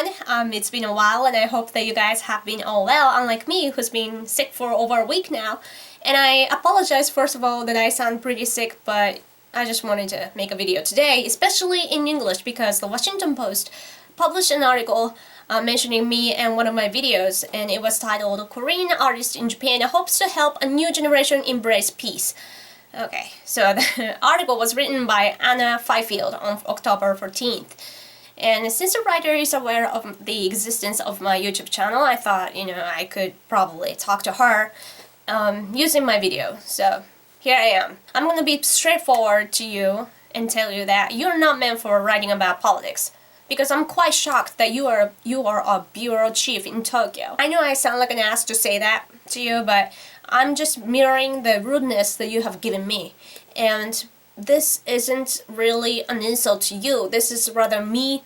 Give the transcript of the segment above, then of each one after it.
everyone. It's been a while and I hope that you guys have been all well, unlike me who's been sick for over a week now. And I apologize first of all that I sound pretty sick, but I just wanted to make a video today, especially in English, because the Washington Post published an article mentioning me and one of my videos, and it was titled "Korean Artist in Japan Hopes to Help a New Generation Embrace Peace." Okay, so the article was written by Anna Fifield on October 14th. And since the writer is aware of the existence of my YouTube channel, I thought, I could probably talk to her using my video. So here I am. I'm gonna be straightforward to you and tell you that you're not meant for writing about politics. Because I'm quite shocked that you are a bureau chief in Tokyo. I know I sound like an ass to say that to you, but I'm just mirroring the rudeness that you have given me. And this isn't really an insult to you. This is rather me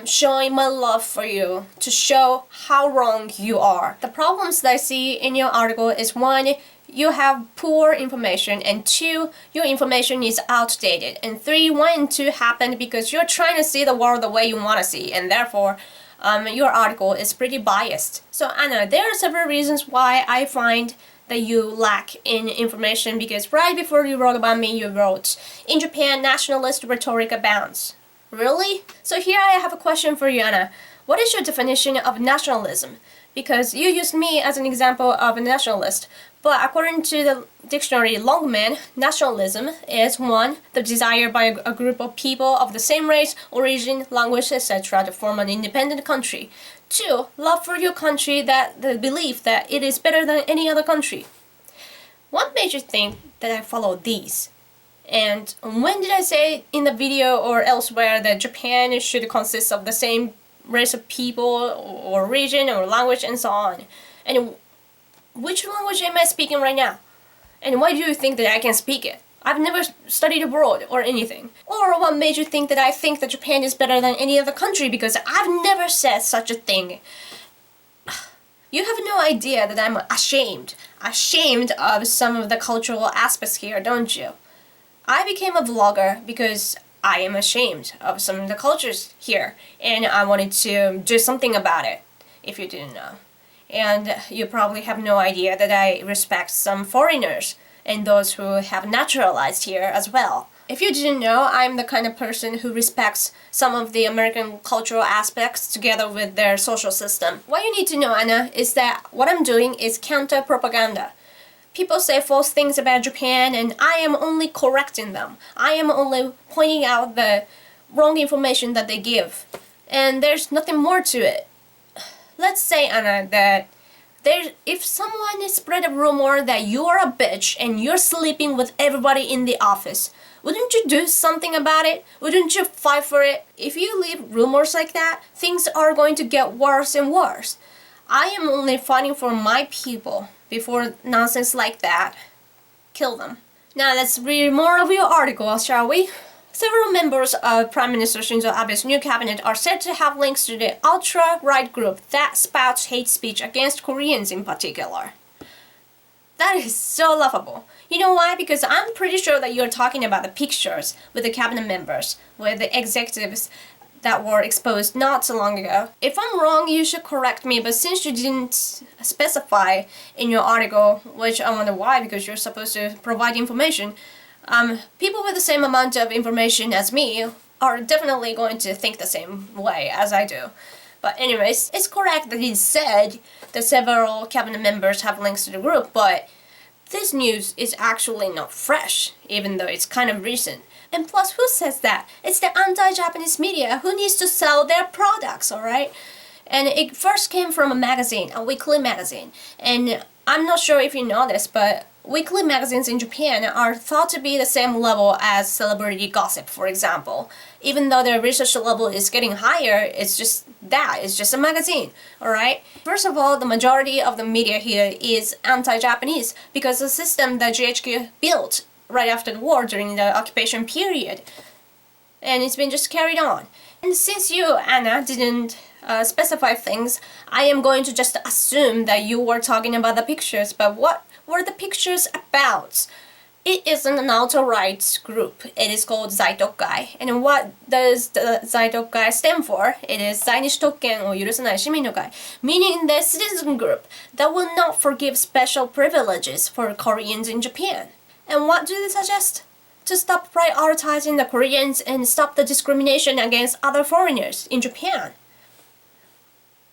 showing my love for you to show how wrong you are. The problems that I see in your article is 1, you have poor information, and 2, your information is outdated, and 3, 1 and 2 happened because you're trying to see the world the way you want to see, and therefore your article is pretty biased. So Anna, there are several reasons why I find that you lack in information, because right before you wrote about me, you wrote, "In Japan, nationalist rhetoric abounds." Really? So here I have a question for you, Anna. What is your definition of nationalism? Because you used me as an example of a nationalist, but according to the dictionary Longman, nationalism is 1, the desire by a group of people of the same race, origin, language, etc. to form an independent country. 2, love for your country, that the belief that it is better than any other country. What made you think that I followed these? And when did I say in the video or elsewhere that Japan should consist of the same race of people or region or language and so on? And which language am I speaking right now? And why do you think that I can speak it? I've never studied abroad or anything. Or what made you think that I think that Japan is better than any other country? Because I've never said such a thing. You have no idea that I'm ashamed of some of the cultural aspects here, don't you? I became a vlogger because I am ashamed of some of the cultures here, and I wanted to do something about it, if you didn't know. And you probably have no idea that I respect some foreigners and those who have naturalized here as well. If you didn't know, I'm the kind of person who respects some of the American cultural aspects together with their social system. What you need to know, Anna, is that what I'm doing is counter-propaganda. People say false things about Japan, and I am only correcting them. I am only pointing out the wrong information that they give. And there's nothing more to it. Let's say, Anna, that if someone spread a rumor that you're a bitch and you're sleeping with everybody in the office, wouldn't you do something about it? Wouldn't you fight for it? If you leave rumors like that, things are going to get worse and worse. I am only fighting for my people. Before nonsense like that, kill them. Now let's read more of your article, shall we? Several members of Prime Minister Shinzo Abe's new cabinet are said to have links to the ultra-right group that spouts hate speech against Koreans in particular. That is so laughable. You know why? Because I'm pretty sure that you're talking about the pictures with the cabinet members, with the executives that were exposed not so long ago. If I'm wrong, you should correct me, but since you didn't specify in your article, which I wonder why, because you're supposed to provide information, people with the same amount of information as me are definitely going to think the same way as I do. But anyways, it's correct that it said that several cabinet members have links to the group, but this news is actually not fresh, even though it's kind of recent. And plus, who says that? It's the anti-Japanese media who needs to sell their products, alright? And it first came from a magazine, a weekly magazine. And I'm not sure if you know this, but weekly magazines in Japan are thought to be the same level as celebrity gossip, for example. Even though their research level is getting higher, it's just a magazine, alright? First of all, the majority of the media here is anti-Japanese because the system that GHQ built right after the war during the occupation period, and it's been just carried on. And since you, Anna, didn't specify things, I am going to just assume that you were talking about the pictures, but what were the pictures about? It is an alt-right group. It is called 在特会. And what does the 在特会stand for? It is 在日特権を許さない市民の会, meaning the citizen group that will not forgive special privileges for Koreans in Japan. And what do they suggest? To stop prioritizing the Koreans and stop the discrimination against other foreigners in Japan.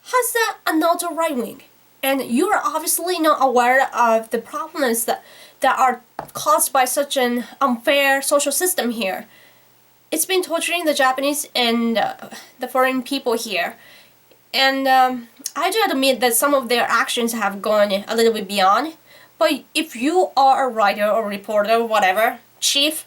How's that an alt-right wing? And you're obviously not aware of the problems that are caused by such an unfair social system here. It's been torturing the Japanese and the foreign people here. And I do admit that some of their actions have gone a little bit beyond. But if you are a writer or reporter or whatever, chief,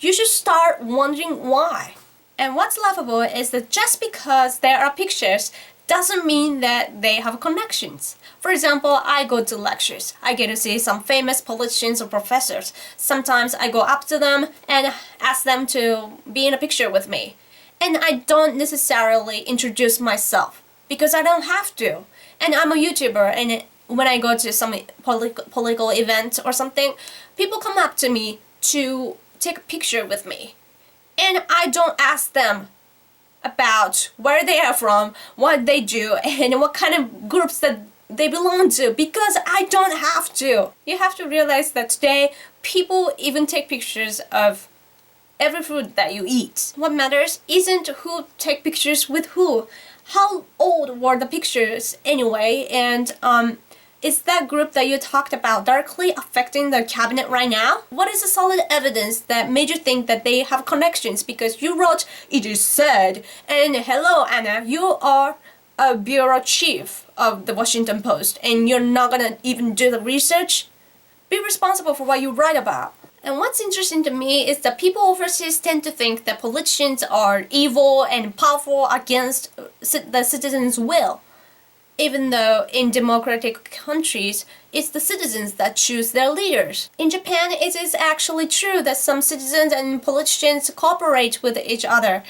you should start wondering why. And what's laughable is that just because there are pictures doesn't mean that they have connections. For example, I go to lectures. I get to see some famous politicians or professors. Sometimes I go up to them and ask them to be in a picture with me. And I don't necessarily introduce myself because I don't have to. And I'm a YouTuber, and when I go to some political event or something, people come up to me to take a picture with me. And I don't ask them about where they are from, what they do, and what kind of groups that they belong to, because I don't have to. You have to realize that today people even take pictures of every food that you eat. What matters isn't who take pictures with who. How old were the pictures anyway, and is that group that you talked about directly affecting the cabinet right now? What is the solid evidence that made you think that they have connections? Because you wrote, "It is said," and hello Anna, you are a bureau chief of the Washington Post and you're not gonna even do the research? Be responsible for what you write about. And what's interesting to me is that people overseas tend to think that politicians are evil and powerful against the citizens' will. Even though in democratic countries, it's the citizens that choose their leaders. In Japan, it is actually true that some citizens and politicians cooperate with each other.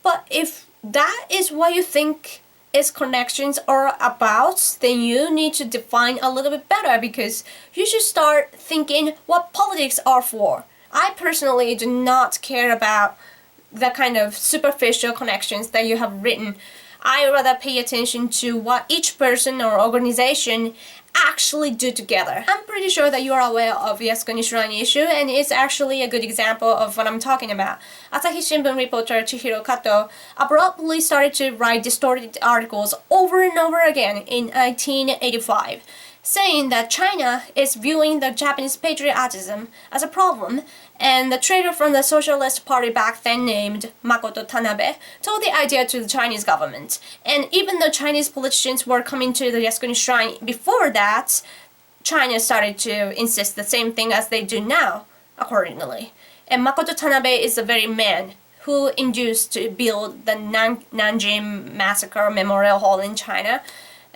But if that is what you think its connections are about, then you need to define a little bit better, because you should start thinking what politics are for. I personally do not care about the kind of superficial connections that you have written. I rather pay attention to what each person or organization actually do together. I'm pretty sure that you are aware of Yasukuni Shrine issue, and it's actually a good example of what I'm talking about. Asahi Shimbun reporter Chihiro Kato abruptly started to write distorted articles over and over again in 1985, saying that China is viewing the Japanese patriotism as a problem, and the traitor from the Socialist Party back then named Makoto Tanabe told the idea to the Chinese government. And even though Chinese politicians were coming to the Yasukuni Shrine before that, China started to insist the same thing as they do now, accordingly. And Makoto Tanabe is the very man who induced to build the Nanjing Massacre Memorial Hall in China.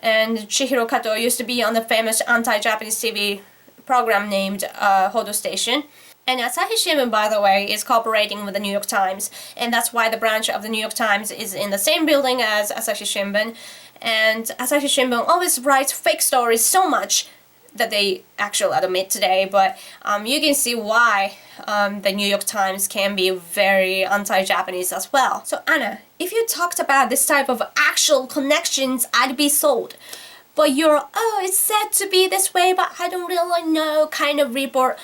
And Chihiro Kato used to be on the famous anti-Japanese TV program named Hodo Station. And Asahi Shimbun, by the way, is cooperating with the New York Times, and that's why the branch of the New York Times is in the same building as Asahi Shimbun. And Asahi Shimbun always writes fake stories so much that they actually admit today, but you can see why the New York Times can be very anti-Japanese as well. So Anna, if you talked about this type of actual connections, I'd be sold. But you're, "Oh, it's said to be this way, but I don't really know," kind of report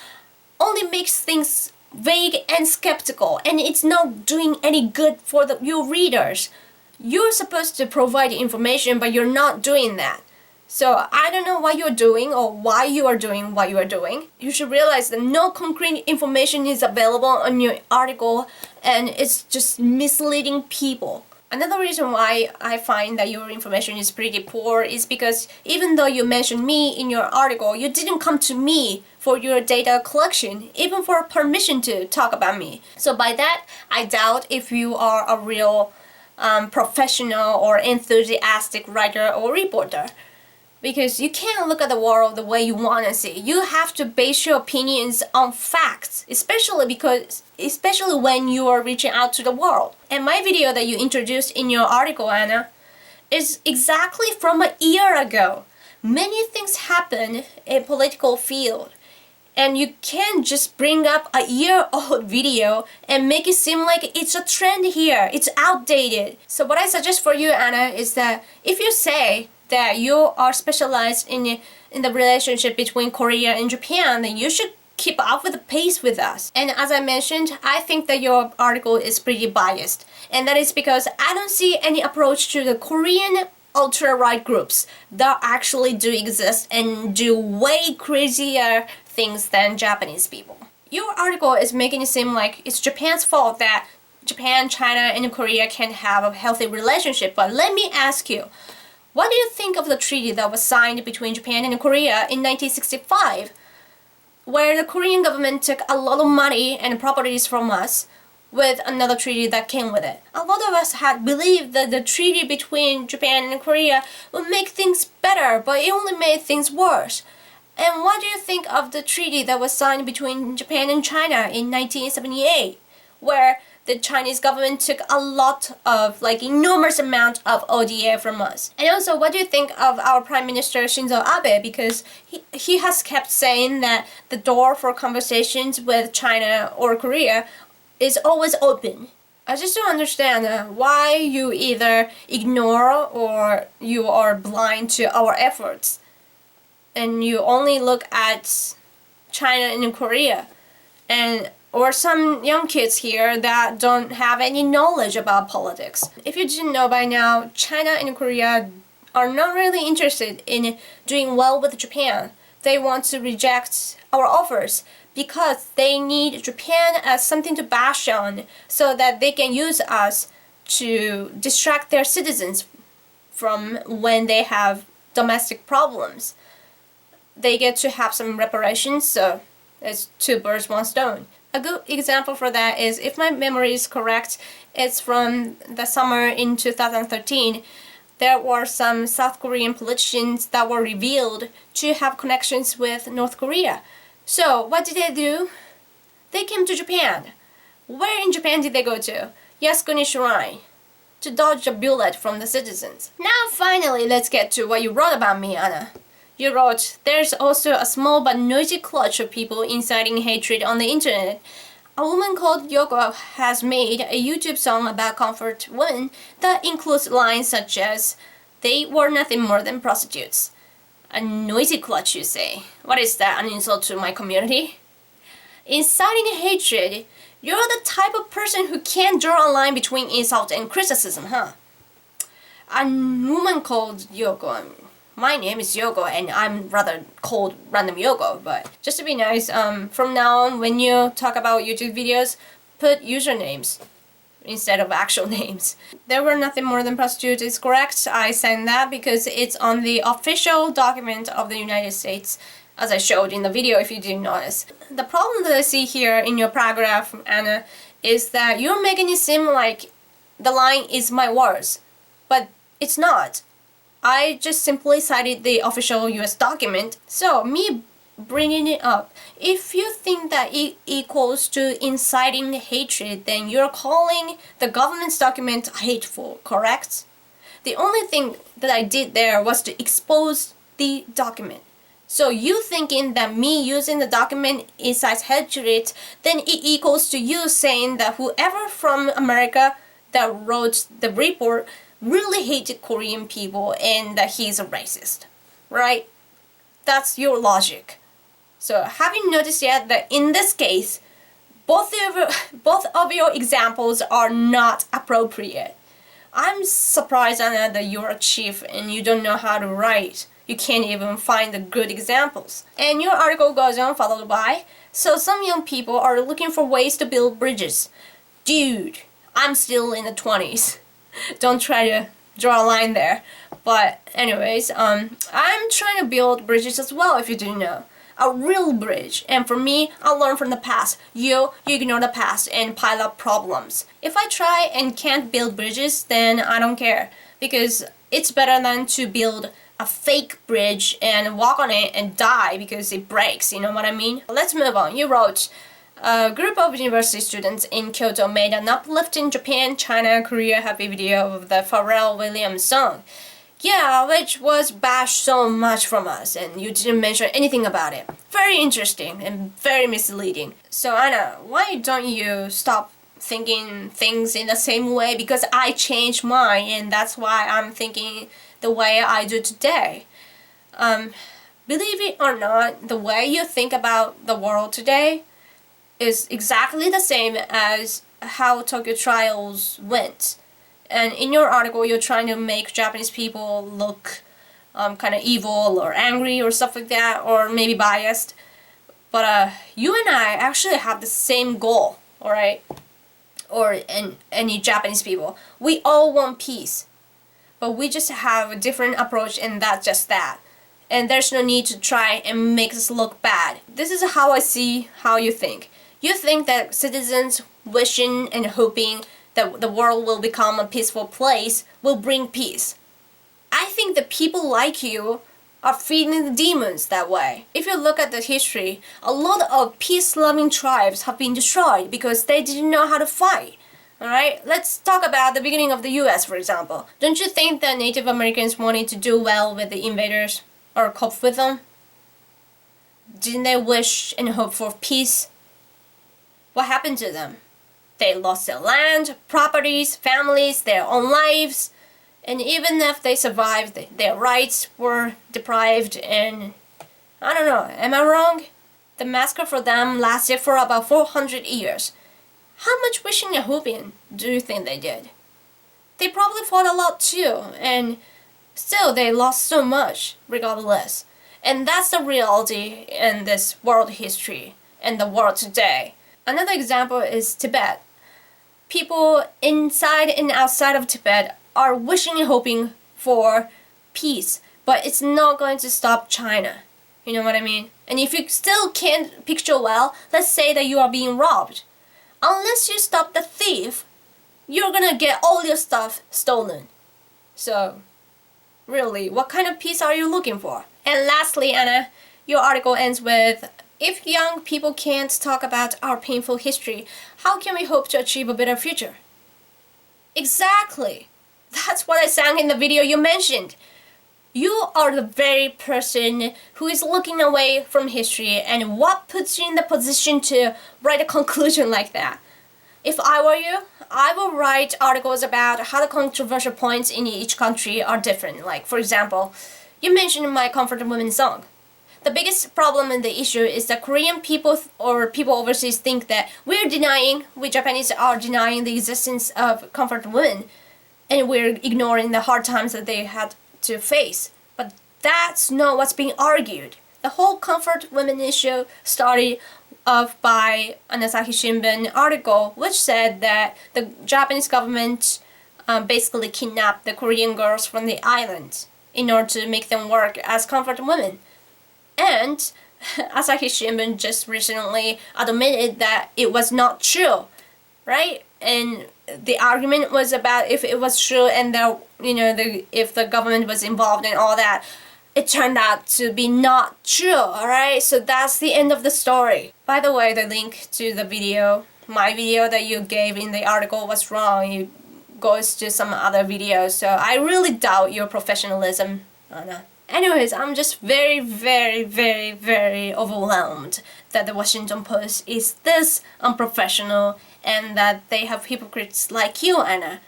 only makes things vague and skeptical, and it's not doing any good for your readers. You're supposed to provide information, but you're not doing that. So I don't know what you're doing or why you are doing what you are doing. You should realize that no concrete information is available on your article, and it's just misleading people. Another reason why I find that your information is pretty poor is because even though you mentioned me in your article, you didn't come to me for your data collection, even for permission to talk about me. So by that, I doubt if you are a real professional or enthusiastic writer or reporter. Because you can't look at the world the way you want to see. You have to base your opinions on facts, especially when you are reaching out to the world. And my video that you introduced in your article, Anna, is exactly from a year ago. Many things happen in political field, And you can't just bring up a year-old video and make it seem like it's a trend here. It's outdated. So what I suggest for you, Anna, is that if you say that you are specialized in the relationship between Korea and Japan, then you should keep up with the pace with us. And as I mentioned, I think that your article is pretty biased. And that is because I don't see any approach to the Korean ultra-right groups that actually do exist and do way crazier things than Japanese people. Your article is making it seem like it's Japan's fault that Japan, China, and Korea can't have a healthy relationship. But let me ask you, what do you think of the treaty that was signed between Japan and Korea in 1965, where the Korean government took a lot of money and properties from us with another treaty that came with it? A lot of us had believed that the treaty between Japan and Korea would make things better, but it only made things worse. And what do you think of the treaty that was signed between Japan and China in 1978, where the Chinese government took a lot of, enormous amount of ODA from us? And also, what do you think of our Prime Minister Shinzo Abe? Because he has kept saying that the door for conversations with China or Korea is always open. I just don't understand why you either ignore or you are blind to our efforts, and you only look at China and Korea, or some young kids here that don't have any knowledge about politics. If you didn't know by now, China and Korea are not really interested in doing well with Japan. They want to reject our offers because they need Japan as something to bash on so that they can use us to distract their citizens from when they have domestic problems. They get to have some reparations, so it's two birds, one stone. A good example for that is, if my memory is correct, it's from the summer in 2013. There were some South Korean politicians that were revealed to have connections with North Korea. So what did they do? They came to Japan. Where in Japan did they go to? Yasukuni Shrine, to dodge a bullet from the citizens. Now finally, let's get to what you wrote about me, Anna. You wrote, there's also a small but noisy clutch of people inciting hatred on the internet. A woman called Yoko has made a YouTube song about comfort women that includes lines such as, they were nothing more than prostitutes. A noisy clutch, you say? What is that, an insult to my community? Inciting hatred? You're the type of person who can't draw a line between insult and criticism, huh? A woman called Yoko. My name is Yoko and I'm rather called Random Yoko, but just to be nice, from now on when you talk about YouTube videos, put usernames instead of actual names. There were nothing more than prostitutes is correct. I sent that because it's on the official document of the United States, as I showed in the video if you didn't notice. The problem that I see here in your paragraph, Anna, is that you're making it seem like the line is my words, but it's not. I just simply cited the official US document. So me bringing it up, if you think that it equals to inciting hatred, then you're calling the government's document hateful, correct? The only thing that I did there was to expose the document. So you thinking that me using the document incites hatred, then it equals to you saying that whoever from America that wrote the report really hated Korean people and that he's a racist, right? That's your logic. So have you noticed yet that in this case, both of your examples are not appropriate? I'm surprised, Anna, that you're a chief and you don't know how to write. You can't even find the good examples. And your article goes on, followed by, so some young people are looking for ways to build bridges. Dude, I'm still in the 20s. Don't try to draw a line there. But anyways, I'm trying to build bridges as well, if you didn't know. A real bridge. And for me, I learn from the past. You ignore the past and pile up problems. If I try and can't build bridges, then I don't care. Because it's better than to build a fake bridge and walk on it and die because it breaks, you know what I mean? Let's move on. You wrote, a group of university students in Kyoto made an uplifting Japan, China, Korea happy video of the Pharrell Williams song. Yeah, which was bashed so much from us, and you didn't mention anything about it. Very interesting and very misleading. So Anna, why don't you stop thinking things in the same way? Because I changed mine, and that's why I'm thinking the way I do today. Believe it or not, the way you think about the world today is exactly the same as how Tokyo trials went. And in your article, you're trying to make Japanese people look kind of evil or angry or stuff like that, or maybe biased. But you and I actually have the same goal, alright? Or any Japanese people. We all want peace. But we just have a different approach, and that's just that. And there's no need to try and make us look bad. This is how I see how you think. You think that citizens wishing and hoping that the world will become a peaceful place will bring peace. I think that people like you are feeding the demons that way. If you look at the history, a lot of peace-loving tribes have been destroyed because they didn't know how to fight. Alright, let's talk about the beginning of the US, for example. Don't you think that Native Americans wanted to do well with the invaders or cope with them? Didn't they wish and hope for peace? What happened to them? They lost their land, properties, families, their own lives, and even if they survived, their rights were deprived, and I don't know, am I wrong? The massacre for them lasted for about 400 years. How much wishing and hoping do you think they did? They probably fought a lot too, and still they lost so much, regardless. And that's the reality in this world history and the world today. Another example is Tibet. People inside and outside of Tibet are wishing and hoping for peace, but it's not going to stop China. You know what I mean? And if you still can't picture well, let's say that you are being robbed. Unless you stop the thief, you're gonna get all your stuff stolen. So, really, what kind of peace are you looking for? And lastly, Anna, your article ends with, if young people can't talk about our painful history, how can we hope to achieve a better future? Exactly! That's what I sang in the video you mentioned. You are the very person who is looking away from history, and what puts you in the position to write a conclusion like that? If I were you, I would write articles about how the controversial points in each country are different. Like, for example, you mentioned my Comfort Women song. The biggest problem in the issue is that Korean people or people overseas think that we Japanese are denying the existence of comfort women, and we're ignoring the hard times that they had to face. But that's not what's being argued. The whole comfort women issue started off by an Asahi Shimbun article which said that the Japanese government basically kidnapped the Korean girls from the island in order to make them work as comfort women. And Asahi Shimbun just recently admitted that it was not true, right? And the argument was about if it was true and if the government was involved in all that. It turned out to be not true, alright? So that's the end of the story. By the way, the link to the video, my video that you gave in the article was wrong. It goes to some other video, so I really doubt your professionalism, Anna. Anyways, I'm just very, very, very, very overwhelmed that the Washington Post is this unprofessional and that they have hypocrites like you, Anna,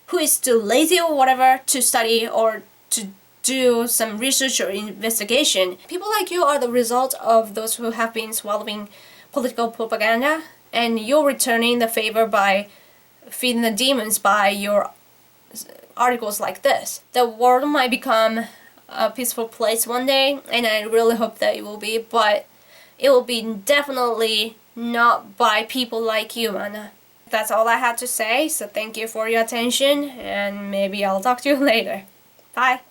who is too lazy or whatever to study or to do some research or investigation. People like you are the result of those who have been swallowing political propaganda, and you're returning the favor by feeding the demons by your articles like this. The world might become a peaceful place one day, and I really hope that it will be, but it will be definitely not by people like you, Anna. That's all I had to say, so thank you for your attention, and maybe I'll talk to you later. Bye!